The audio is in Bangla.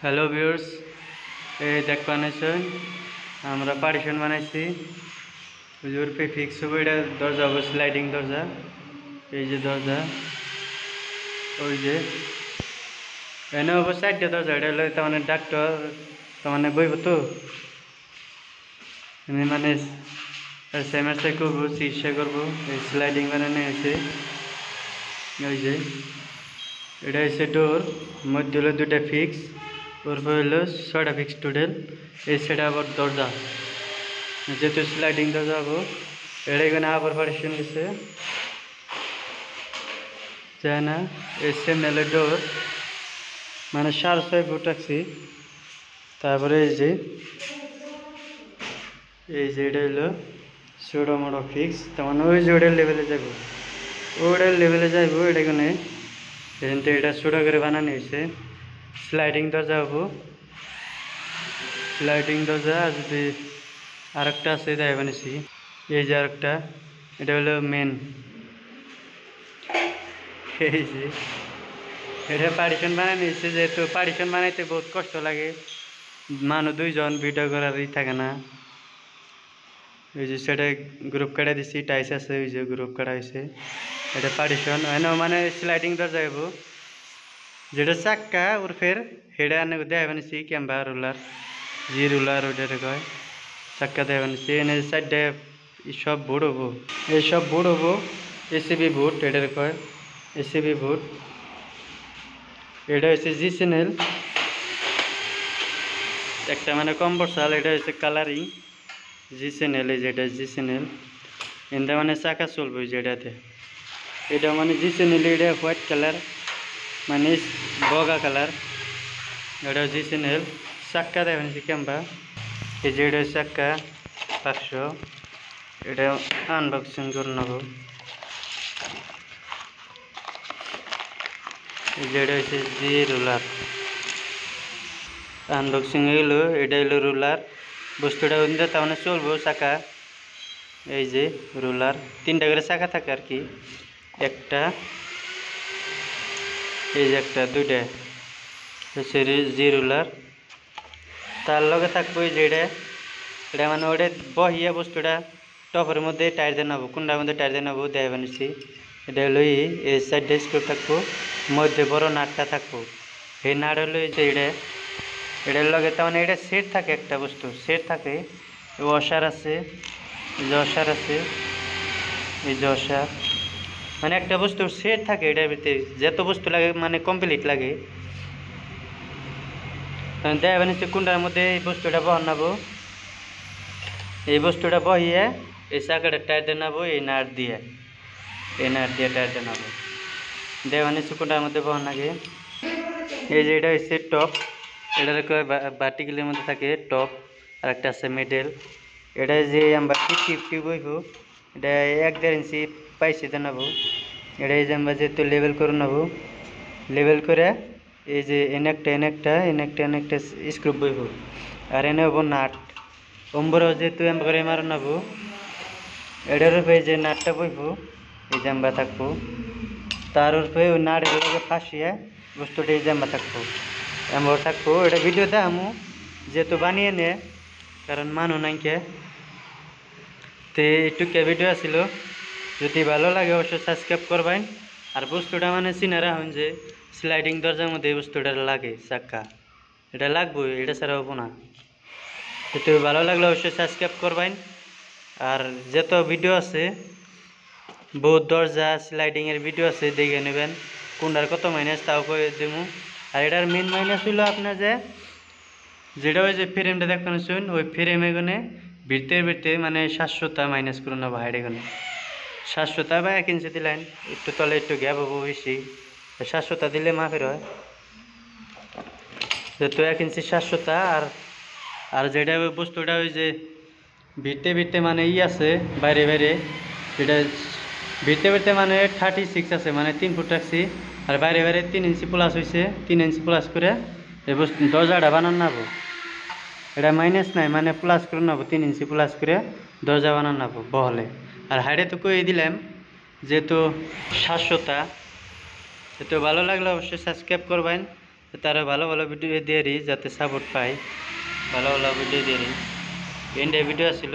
হ্যালো ভিউয়ার্স, এই দেখ বানাইছেন আমরা পার্টিশন বানাইছি। ওর পে ফিক্স হবে, এটা দরজা হবে স্লাইডিং দরজা। এই যে দরজা, ওই যে এনে হবে সাইডটা দরজা। এটা হলো তার মানে ডাক্তার তার মানে বইব তো এমনি মানে সেমেস্টার করবো, চিকিৎসা করবো। এই স্লাইডিং বানানো হয়েছে। ওই যে এটা হচ্ছে ডোর, মধ্যে হলো দুটা ফিক্স, ওর পর হলো 6টা ফিক্স টোটাল। এই সাইডে আবার দরজা, যেহেতু স্লাইডিং দরজা হবো। এটা এখানে আবার পার্টিশন গেছে যায় না। এই সেমনেলে ডোর মানে 6.5 ফুট রাখছি। তারপরে এই যে এটা হলো ছোটো মোটো ফিক্স, তার মানে ওই যে ওটার লেভেলে যাবো, ওটার লেভেলে যাইবো। এটা এখানে কিন্তু এটা ছোটো করে বানানো হয়েছে। স্লাইডিং দরজা হবো, স্লাইডিং দরজা। আর যদি আরেকটা আছে তাই বানিয়েছি, এই যে আরেকটা, এটা হলো মেন। এই যে এটা পার্টিশন বানানো হয়েছে, যেহেতু পার্টিশন বানাইতে বহুত কষ্ট লাগে, মানুষ দুইজন ভিডিও করারই থাকে না। ওই যে সেটা গ্রুপ কাটা দিছি, টাইস আছে, ওই যে গ্রুপ কাটা হয়েছে। এটা পার্টিশন হয় মানে স্লাইডিং দরজা যাইব, যেটা চাক্কা ওর ফের হেডে আনে দেয় বানিয়েছি ক্যাম্বা রুলার, জি রুলার ওইটা কয়। চাক্কা দেয় বানিয়েছি। এনে সাইডে সব বোর্ড হবো, এইসব বোর্ড হবো এসিবি বোর্ড, এটার কয় এসিবি বোর্ড। এটা হচ্ছে জি চ্যানেল একটা, মানে কম্বর্সাল। এটা হচ্ছে কালারিং জি চ্যানেল, এই যেটা জি চ্যানেল। এটা মানে চাকা চলবে যেটাতে, এটা মানে জি চ্যানেল। এটা হোয়াইট কালার মানে বগা কালার, এটা জি চ্যানেল। চাক্কা দেখেন ক্যাম্বা, এই যে এটা চাক্কা 500। এটা আনবক্সিং করে নেব। এই যে এটা হচ্ছে জি রুলার, আনবক্সিং হইলো। এটা হলো রুলার, বস্তুটা কিন্তু তার মানে চলবো চাকা। এই যে রুলার 3টা করে চাকা থাকে আর কি, একটা এই যে একটা, 2টা হচ্ছে জি রুলার। তার লগে থাকবো এই যে এটা মানে ওটা বহিয়া বস্তুটা টপের মধ্যে টায়ার দিয়ে নেবো, কুন্ডার মধ্যে টায়ার দিয়ে নেবো দেয় বানিয়েছি। এটা হলো এই সাইডে স্ক্রু থাকবো, মধ্যে বড় নাটটা থাকবো। এই নাট হলো এই যে এটার লগে তার মানে এটা সেট থাকে, একটা বস্তু সেট থাকে। ওয়াশার আছে, এই যে ওয়াশার আছে, এই যে ওয়াশার, মানে একটা বস্তু সেট থাকে এটার ভিতরে, যত বস্তু লাগে মানে কমপ্লিট লাগে। দেয় বানিয়েছি কুন্ডার মধ্যে এই বস্তুটা বহানাবো, এই বস্তুটা বহিয়ে এই চাকাটা টায়ার দিয়ে নেবো, এই নাট দিয়ে টায়ার দিয়ে নেবো। দেয় বানিয়েছি কুন্ডার মধ্যে বহান আগে। এই যে এটা হচ্ছে টপ, এটার ভার্টিক্যালের মধ্যে থাকে টপ, আর একটা আছে মিডল। এটা যে আমরা টিপ বইব, এটা 1.5 ইঞ্চি পাইছি দিয়ে নেবো। এটা এই যে আমরা যেহেতু লেভেল করে নেবো, লেভেল করে এই যে এনে একটা স্ক্রু বইব। আর এনে হবো নাট অম্বর, যেহেতু করে মারা নেবো। এটার উপরে যে নাটটা বইব, এই যে আমরা থাকবো, তার উপরে ওই নাটগুলোকে ফাঁসিয়ে বস্তুটা এই যে আমরা থাকবো, এমন থাকবো। এটা ভিডিও দেখামু, যেহেতু বানিয়ে নে, কারণ মানুষ নাইকে। তো এইটুকু ভিডিও আসিল, যদি ভালো লাগে অবশ্যই সাবস্ক্রাইব করবেন। আর বস্তুটা মানে চিনে রাখুন যে স্লাইডিং দরজার মধ্যে এই বস্তুটা লাগে, চাক্কা এটা লাগবে, এটা ছাড়া হবো না। তো ভালো লাগলে অবশ্যই সাবস্ক্রাইব করবেন। আর যত ভিডিও আছে, বহুত দরজা স্লাইডিংয়ের ভিডিও আছে, দেখে নেবেন কোনটার কত মাইনাস তাও করে দেবো। আর এটার মেন মাইনাস হইলো আপনার যেটা ওই যে ফ্রেমটা দেখতে শুন, ওই ফ্রেম এখানে ভিড়তে মানে 700টা মাইনাস করে নেবো হাইড। এখানে 700টা বা 1 ইঞ্চি দিলেন, একটু তলে একটু গ্যাপ হবো বেশি, 700টা দিলে মাফের হয়। যেহেতু 1 ইঞ্চি 700টা। আর যেটা ওই বস্তুটা ওই যে ভিড়তে মানে আছে বাইরে, যেটা ভিড়তে মানে 36 আছে, মানে 3 ফুট রাখছি। আর বাইরে 3 ইঞ্চি প্লাস হয়েছে, 3 ইঞ্চি প্লাস করে এই বস্তু দরজাটা বানান নেবো। এটা মাইনাস নাই, মানে প্লাস করে নেবো, 3 ইঞ্চি প্লাস করে দরজা বানান নেবো বহলে। আর হাইডে তো কই দিলাম যেহেতু 700টা। তো ভালো লাগলে অবশ্যই সাবস্ক্রাইব করবেন। তারা ভালো ভালো ভিডিও দিয়ে দিই যাতে সাপোর্ট পাই, ভালো ভালো ভিডিও দিয়ে দিই। এন্ড ভিডিও আসছিল।